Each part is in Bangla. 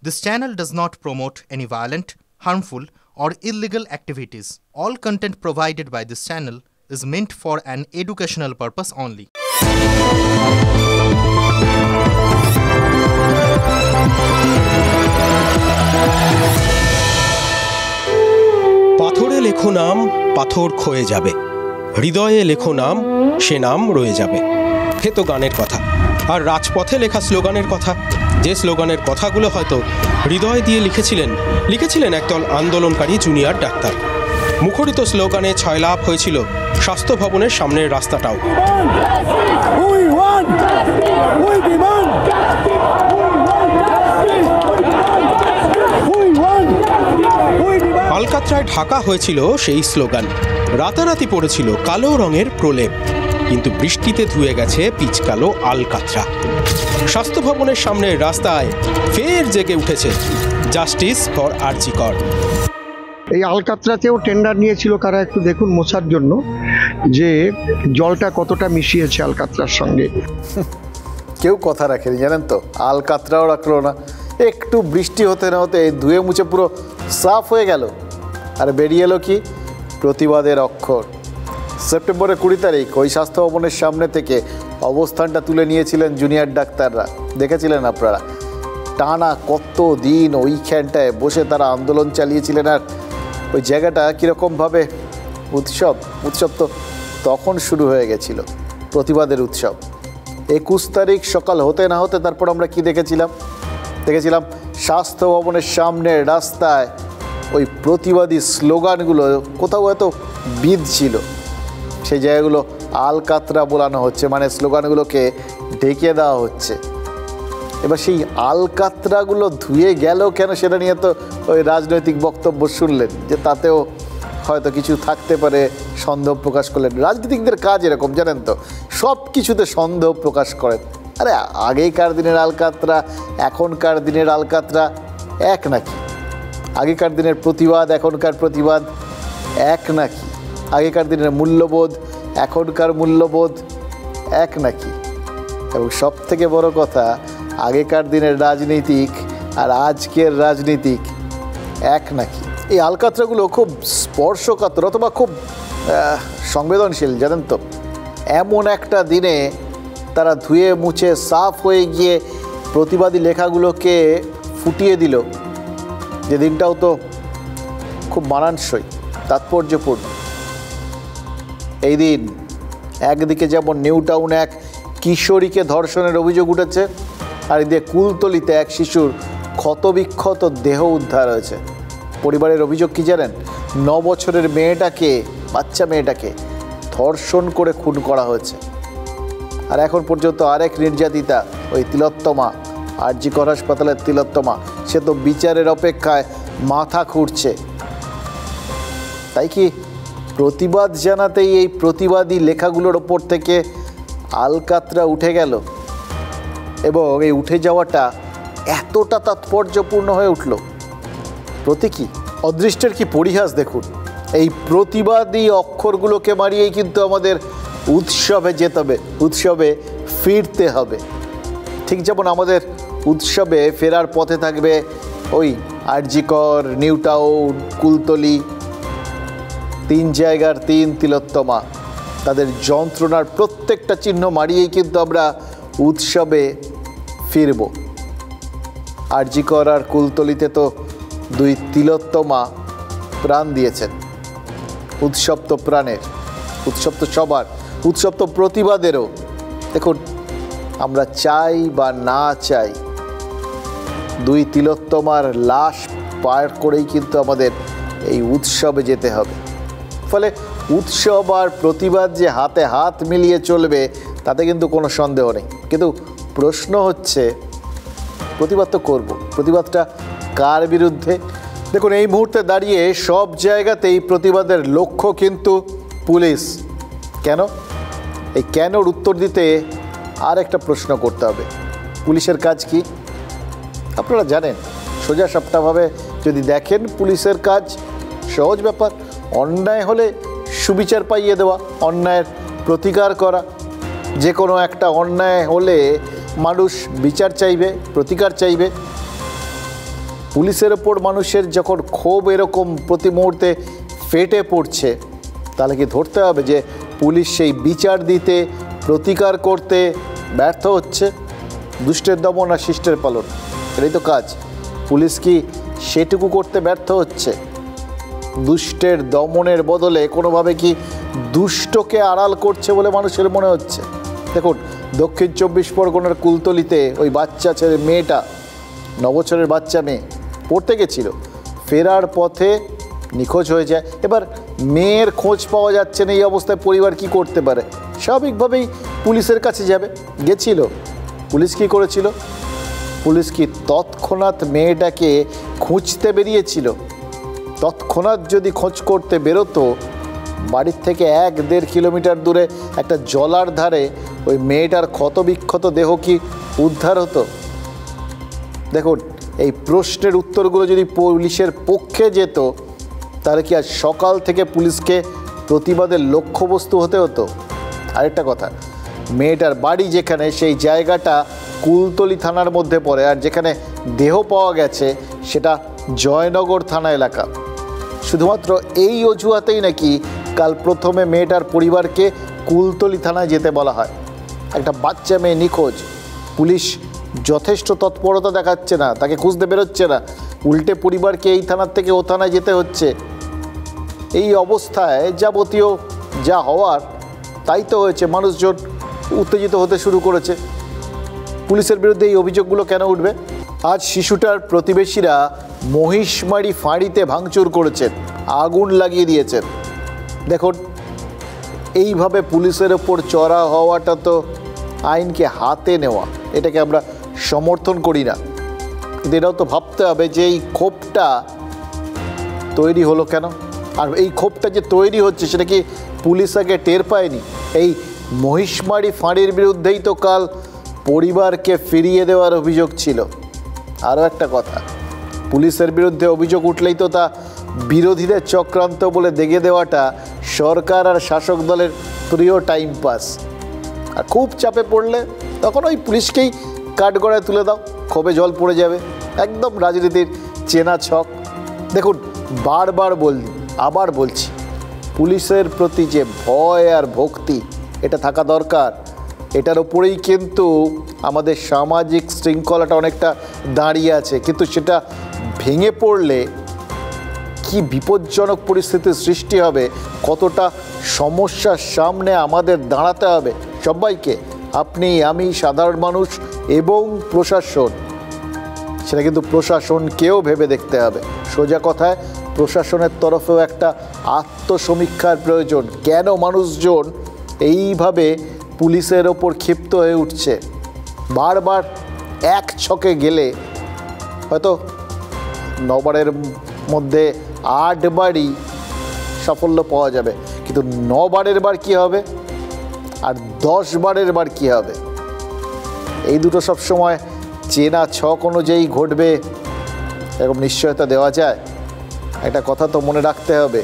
This channel does not promote any violent, harmful, or illegal activities. All content provided by this channel is meant for an educational purpose only. পাথরে লেখো নাম, পাথর ক্ষয়ে যাবে। হৃদয়ে লেখো নাম, সে নাম রয়ে যাবে। হে তো গানের কথা, আর রাজপথে লেখা স্লোগানের কথা, যে স্লোগানের কথাগুলো হয়তো হৃদয় দিয়ে লিখেছিলেন একদল আন্দোলনকারী জুনিয়র ডাক্তার। মুখরিত স্লোগানে ছয়লাভ হয়েছিল স্বাস্থ্য ভবনের সামনের রাস্তাটাও। আলকাতরায় ঢাকা হয়েছিল সেই স্লোগান। রাতারাতি পড়েছিল কালো রঙের প্রলেপ, কিন্তু বৃষ্টিতে ধুয়ে গেছে পিচকালো আলকাতরা। স্বাস্থ্য ভবনের সামনের রাস্তায় ফের জেগে উঠেছে জাস্টিস ফর আরজি কর। এই আলকাতরাতেও টেন্ডার নিয়েছিল কারা, একটু দেখুন মোছার জন্য যে জলটা কতটা মিশিয়েছে আলকাতরার সঙ্গে। কেউ কথা রাখেনি জানেন তো, আলকাতরাও রাখলো না। একটু বৃষ্টি হতে না হতে ধুয়ে মুছে পুরো সাফ হয়ে গেল। আর বেরিয়ে এলো কি প্রতিবাদের অক্ষর। সেপ্টেম্বরের 20 তারিখ ওই স্বাস্থ্য ভবনের সামনে থেকে অবস্থানটা তুলে নিয়েছিলেন জুনিয়র ডাক্তাররা, দেখেছিলেন আপনারা। টানা কত দিন ওইখানটায় বসে তারা আন্দোলন চালিয়েছিলেন। আর ওই জায়গাটা কীরকমভাবে উৎসব তো তখন শুরু হয়ে গেছিল, প্রতিবাদের উৎসব। 21 তারিখ সকাল হতে না হতে তারপর আমরা কি দেখেছিলাম স্বাস্থ্য ভবনের সামনের রাস্তায় ওই প্রতিবাদী স্লোগানগুলো কোথাও হয়তো বিঁধছিল, সেই জায়গাগুলো আলকাতরা বোলানো হচ্ছে, মানে স্লোগানগুলোকে ঢেকে দেওয়া হচ্ছে। এবার সেই আলকাতরাগুলো ধুয়ে গেল কেন সেটা নিয়ে তো ওই রাজনৈতিক বক্তব্য শুনলেন, যে তাতেও হয়তো কিছু থাকতে পারে, সন্দেহ প্রকাশ করলেন। রাজনীতিকদের কাজ এরকম জানেন তো, সব কিছুতে সন্দেহ প্রকাশ করেন। আরে আগেকার দিনের আলকাতরা এখনকার দিনের আলকাতরা এক নাকি? আগেকার দিনের প্রতিবাদ এখনকার প্রতিবাদ এক নাকি? আগেকার দিনের মূল্যবোধ এখনকার মূল্যবোধ এক নাকি? এবং সব থেকে বড় কথা, আগেকার দিনের রাজনীতিক আর আজকের রাজনীতিক এক নাকি? এই আলকাতরাগুলো খুব স্পর্শকাতর অথবা খুব সংবেদনশীল জানেন তো। এমন একটা দিনে তারা ধুয়ে মুছে সাফ হয়ে গিয়ে প্রতিবাদী লেখাগুলোকে ফুটিয়ে দিল, যে দিনটাও তো খুব মানানসই, তাৎপর্যপূর্ণ। এই দিন একদিকে যেমন নিউ টাউনে এক কিশোরীকে ধর্ষণের অভিযোগ উঠেছে, আর এদিকে কুলতলিতে এক শিশুর ক্ষতবিক্ষত দেহ উদ্ধার হয়েছে। পরিবারের অভিযোগ কি জানেন? 9 বছরের বাচ্চা মেয়েটাকে ধর্ষণ করে খুন করা হয়েছে। আর এখন পর্যন্ত আরেক নির্যাতিতা, ওই তিলোত্তমা, আরজি কর হাসপাতালের তিলোত্তমা, সে তো বিচারের অপেক্ষায় মাথা খুঁড়ছে। তাই কি প্রতিবাদ জানাতেই এই প্রতিবাদী লেখাগুলোর ওপর থেকে আলকাতরা উঠে গেল, এবং এই উঠে যাওয়াটা এতটা তাৎপর্যপূর্ণ হয়ে উঠল। প্রতীকী অদৃষ্টের কি পরিহাস দেখুন। এই প্রতিবাদী অক্ষরগুলোকে মারিয়েই কিন্তু আমাদের উৎসবে যেতে হবে, উৎসবে ফিরতে হবে। ঠিক যেমন আমাদের উৎসবে ফেরার পথে থাকবে ওই আরজি কর, নিউ টাউন, কুলতলি, 3 জায়গার 3 তিলোত্তমা। তাদের যন্ত্রণার প্রত্যেকটা চিহ্ন মারিয়েই কিন্তু আমরা উৎসবে ফিরব। আরজি কর আর কুলতলিতে তো 2 তিলোত্তমা প্রাণ দিয়েছেন। উৎসব তো প্রাণের, উৎসব তো সবার, উৎসব তো প্রতিবাদেরও। দেখুন, আমরা চাই বা না চাই, 2 তিলোত্তমার লাশ পার করেই কিন্তু আমাদের এই উৎসবে যেতে হবে। ফলে উৎসব আর প্রতিবাদ যে হাতে হাত মিলিয়ে চলবে তাতে কিন্তু কোনো সন্দেহ নেই। কিন্তু প্রশ্ন হচ্ছে, প্রতিবাদ তো করব, প্রতিবাদটা কার বিরুদ্ধে? দেখুন, এই মুহূর্তে দাঁড়িয়ে সব জায়গাতেই প্রতিবাদের লক্ষ্য কিন্তু পুলিশ। কেন? এই কেনর উত্তর দিতে আর একটা প্রশ্ন করতে হবে। পুলিশের কাজ কি আপনারা জানেন? সোজা সাপটাভাবে যদি দেখেন, পুলিশের কাজ সহজ ব্যাপার। অন্যায় হলে সুবিচার পাইয়ে দেওয়া, অন্যায়ের প্রতিকার করা। যে কোনো একটা অন্যায় হলে মানুষ বিচার চাইবে, প্রতিকার চাইবে। পুলিশের ওপর মানুষের যখন ক্ষোভ এরকম প্রতি মুহূর্তে ফেটে পড়ছে, তাহলে কি ধরতে হবে যে পুলিশ সেই বিচার দিতে, প্রতিকার করতে ব্যর্থ হচ্ছে? দুষ্টের দমন আর শিষ্টের পালন, এটাই তো কাজ। পুলিশ কি সেটুকু করতে ব্যর্থ হচ্ছে? দুষ্টের দমনের বদলে কোনোভাবে কি দুষ্টকে আড়াল করছে বলে মানুষের মনে হচ্ছে? দেখুন, দক্ষিণ 24 পরগনার কুলতলিতে ওই বাচ্চা ছেলে মেয়েটা, 9 বছরের বাচ্চা মেয়ে পড়তে গেছিল, ফেরার পথে নিখোঁজ হয়ে যায়। এবার মেয়ের খোঁজ পাওয়া যাচ্ছে না, এই অবস্থায় পরিবার কি করতে পারে? স্বাভাবিকভাবেই পুলিশের কাছে যাবে। গেছিল, পুলিশ কি করেছিল? পুলিশ কি তৎক্ষণাৎ মেয়েটাকে খুঁজতে বেরিয়েছিল? তৎক্ষণাৎ যদি খোঁজ করতে বেরোতো, বাড়ির থেকে 1-1.5 কিলোমিটার দূরে একটা জলার ধারে ওই মেয়েটার ক্ষতবিক্ষত দেহ কি উদ্ধার হতো? দেখুন, এই প্রশ্নের উত্তরগুলো যদি পুলিশের পক্ষে যেত, তাহলে কি আজ সকাল থেকে পুলিশকে প্রতিবাদের লক্ষ্যবস্তু হতে হতো? আরেকটা কথা, মেয়েটার বাড়ি যেখানে, সেই জায়গাটা কুলতলি থানার মধ্যে পড়ে, আর যেখানে দেহ পাওয়া গেছে সেটা জয়নগর থানা এলাকা। শুধুমাত্র এই অজুহাতেই নাকি কাল প্রথমে মেয়েটার পরিবারকে কুলতলি থানায় যেতে বলা হয়। একটা বাচ্চা মেয়ে নিখোঁজ, পুলিশ যথেষ্ট তৎপরতা দেখাচ্ছে না, তাকে খুঁজতে বেরোচ্ছে না, উল্টে পরিবারকে এই থানার থেকে ও থানায় যেতে হচ্ছে। এই অবস্থায় যাবতীয় যা হওয়ার তাই তো হয়েছে। মানুষজন উত্তেজিত হতে শুরু করেছে। পুলিশের বিরুদ্ধে এই অভিযোগগুলো কেন উঠবে? আজ শিশুটার প্রতিবেশীরা মহিষমারি ফাঁড়িতে ভাঙচুর করেছেন, আগুন লাগিয়ে দিয়েছেন। দেখুন, এইভাবে পুলিশের ওপর চড়া হওয়াটা তো আইনকে হাতে নেওয়া, এটাকে আমরা সমর্থন করি না। কিন্তু এটাও তো ভাবতে হবে যে এই ক্ষোভটা তৈরি হলো কেন? আর এই ক্ষোভটা যে তৈরি হচ্ছে সেটা কি পুলিশ আগে টের পায়নি? এই মহিষমারি ফাঁড়ির বিরুদ্ধেই তো কাল পরিবারকে ফিরিয়ে দেওয়ার অভিযোগ ছিল। আরও একটা কথা, পুলিশের বিরুদ্ধে অভিযোগ উঠলেই তো তা বিরোধীদের চক্রান্ত বলে দেখিয়ে দেওয়াটা সরকার আর শাসক দলের প্রিয় টাইম পাস। আর খুব চাপে পড়লে তখন ওই পুলিশকেই কাঠগড়ায় তুলে দাও, ক্ষোভে জল পড়ে যাবে। একদম রাজনীতির চেনা ছক। দেখুন, বারবার আবার বলছি, পুলিশের প্রতি যে ভয় আর ভক্তি, এটা থাকা দরকার। এটার ওপরেই কিন্তু আমাদের সামাজিক শৃঙ্খলাটা অনেকটা দাঁড়িয়ে আছে। কিন্তু সেটা ভেঙে পড়লে কি বিপজ্জনক পরিস্থিতির সৃষ্টি হবে, কতটা সমস্যার সামনে আমাদের দাঁড়াতে হবে সবাইকে, আপনি, আমি, সাধারণ মানুষ এবং প্রশাসন, সেটা কিন্তু প্রশাসনকেও ভেবে দেখতে হবে। সোজা কথায়, প্রশাসনের তরফেও একটা আত্মসমীক্ষার প্রয়োজন। কেন মানুষজন এইভাবে পুলিশের ওপর ক্ষিপ্ত হয়ে উঠছে? বারবার এক ছকে গেলে হয়তো 9 বারের মধ্যে 8 বারই সাফল্য পাওয়া যাবে, কিন্তু 9 বারের বার কী হবে আর 10 বারের বার কী হবে? এই দুটো সবসময় চেনা ছক অনুযায়ী ঘটবে এরকম নিশ্চয়তা দেওয়া যায়? একটা কথা তো মনে রাখতে হবে,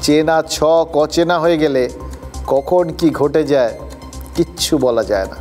চেনা ছক অচেনা হয়ে গেলে কখন কি ঘটে যায় কিচ্ছু বলা যায় না।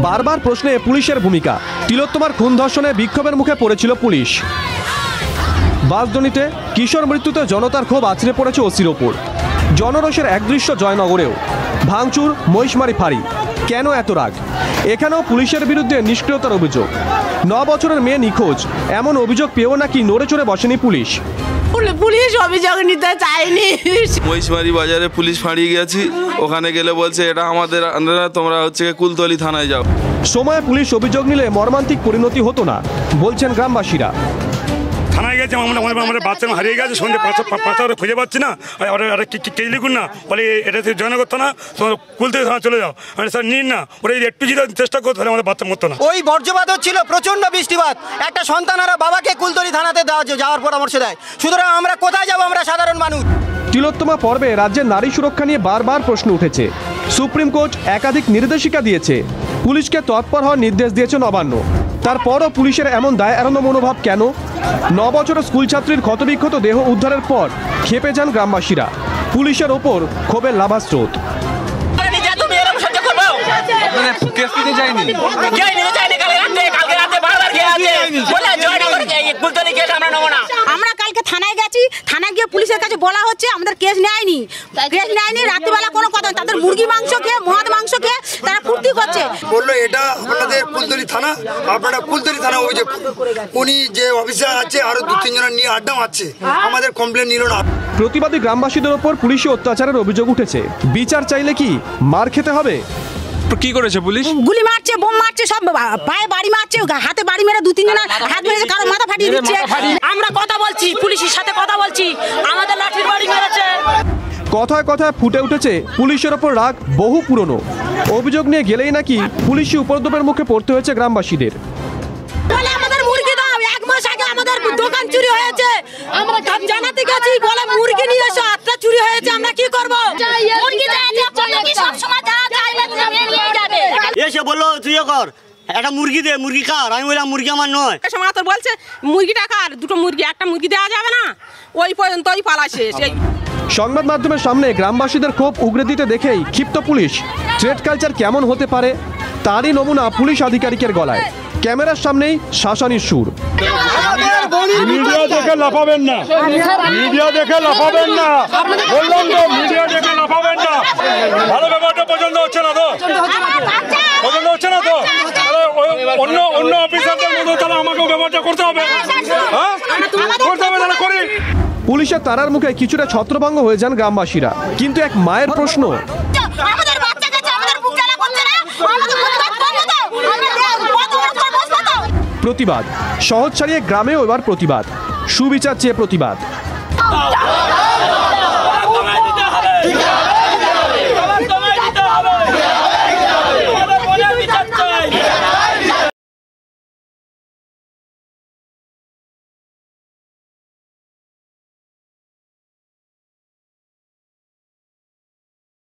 বারবার প্রশ্নে পুলিশের ভূমিকা। তিলোত্তমার খুন ধর্ষণে বিক্ষোভের মুখে পড়েছিল পুলিশ। বাসদনিতে কিশোর মৃত্যুতে জনতার ক্ষোভ আছড়ে পড়েছে ওসির ওপর। জনরোষের এক দৃশ্য জয়নগরেও। ভাঙচুর, মহিষমারি ফাঁড়ি। কেন এত রাগ? এখানেও পুলিশের বিরুদ্ধে নিষ্ক্রিয়তার অভিযোগ। 9 বছরের মেয়ে নিখোঁজ, এমন অভিযোগ পেয়েও নাকি নড়ে চড়ে বসেনি পুলিশ। পুলিশ অভিযোগ নিতে চায়নি। মহিষমারি বাজারে পুলিশ ফাঁড়ি গেছি, ওখানে গেলে বলছে এটা আমাদের, তোমরা হচ্ছে কুলতলি থানায় যাও। সময়ে পুলিশ অভিযোগ নিলে মর্মান্তিক পরিণতি হতো না, বলছেন গ্রামবাসীরা। থানায় গেছে, আমাদের বাচ্চা হারিয়ে গেছে, সন্ধ্যে 5টা খুঁজে পাচ্ছি না, কে লিখুন না, বলে এটা জয়নগর থানা, কুলতলি থানা চলে যাও। স্যার নিন না, ওরা একটু যদি চেষ্টা করতো তাহলে আমাদের বাচ্চা মরতো না। ওই বর্জ্যপাত হচ্ছিল, প্রচন্ড বৃষ্টিপাত, একটা সন্তানারা বাবাকে কুলতলি থানাতে যাওয়ার পরামর্শ দেয়। সুতরাং আমরা কোথায় যাবো, আমরা সাধারণ মানুষ? তিলোত্তমা পর্বে রাজ্যের নারী সুরক্ষা নিয়ে বারবার প্রশ্ন উঠেছে। সুপ্রিম কোর্ট একাধিক নির্দেশিকা দিয়েছে, পুলিশকে তৎপর হওয়ার নির্দেশ দিয়েছে নবান্ন। তারপরও পুলিশের এমন দায় এড়ানো মনোভাব কেন? 9 বছরের স্কুল ছাত্রীর ক্ষতবিক্ষত দেহ উদ্ধারের পর ক্ষেপে যান গ্রামবাসীরা। পুলিশের ওপর ক্ষোভের লাভা স্রোত। বলা হচ্ছে আমাদের কেস নেয়নি, রাত্রিবেলা কোনো কথা, তাদের মুরগি মাংস খেয়ে মদ মাংস খেয়ে তারা ফুর্তি করছে। বললো এটা আপনাদের কুলতলি থানা, আপনারা কুলতলি থানা অভিযোগ। উনি যে অফিসার আছে আরো 2-3 জনের নিয়ে আড্ডা মারছে, আমাদের কমপ্লেন নিল না। প্রতিবাদী গ্রামবাসীদের ওপর পুলিশি অত্যাচারের অভিযোগ উঠেছে। বিচার চাইলে কি মার খেতে হবে? কি করেছে পুলিশ? গুলি মারছে, বোম মারছে, সব পায়ে বাড়ি মারছে, হাতে বাড়ি মেরে 2-3 জনের হাত মেরেছে, কারো মাথা ফাটিয়ে দিচ্ছে। আমরা কথা বলছি, পুলিশের সাথে কথা বলছি, আমাদের লাঠির বাড়ি মেরেছে। কথায় কথায় ফুটে উঠেছে পুলিশের ওপর রাগ বহু পুরনো। অভিযোগ নিয়ে গেলেই নাকি পুলিশি উপদ্রবের মুখে পড়তে হয়েছে গ্রামবাসীদের। আমাদের মুরগি দাও, 1 মাস আগে আমাদের দোকান চুরি হয়েছে, আমরা জানাতে গেছি, বলে মুরগি নিয়ে এসো, 8টা চুরি হয়েছে, আমরা কি করব? মুরগি সব সময় এসে বললো তুই কর, একটা মুরগি দে। মুরগি কার? আমি বললাম মুরগি আমার নয়। মাত্র বলছে মুরগিটা কার, 2টো মুরগি, একটা মুরগি দেওয়া যাবে না, ওই পর্যন্তই পালাছে। সংবাদ মাধ্যমের সামনে গ্রামবাসীদের ক্ষোভ উগরে দিতে দেখেই ক্ষিপ্ত পুলিশ। থ্রেট কালচার কেমন হতে পারে তারই নমুনা পুলিশ আধিকারিকের গলায়। ক্যামেরার সামনেই শাসানির সুর। মিডিয়া দেখে লাফাবেন না, মিডিয়া দেখে লাফাবেন না, বললাম তো মিডিয়া দেখে লাফাবেন না। ভালো ব্যাপারটা পছন্দ হচ্ছে না তো, পছন্দ হচ্ছে না তো, অন্য অফিসারদের মতো তাহলে আমাকেও ব্যাপারটা করতে হবে, হ্যাঁ করতে হবে, তাহলে করি। পুলিশের তারার মুখে কিছুটা ছত্রভঙ্গ হয়ে যান গ্রামবাসীরা। কিন্তু এক মায়ের প্রশ্ন, প্রতিবাদ শহর ছাড়িয়ে গ্রামেও এবার প্রতিবাদ, সুবিচার চেয়ে প্রতিবাদ।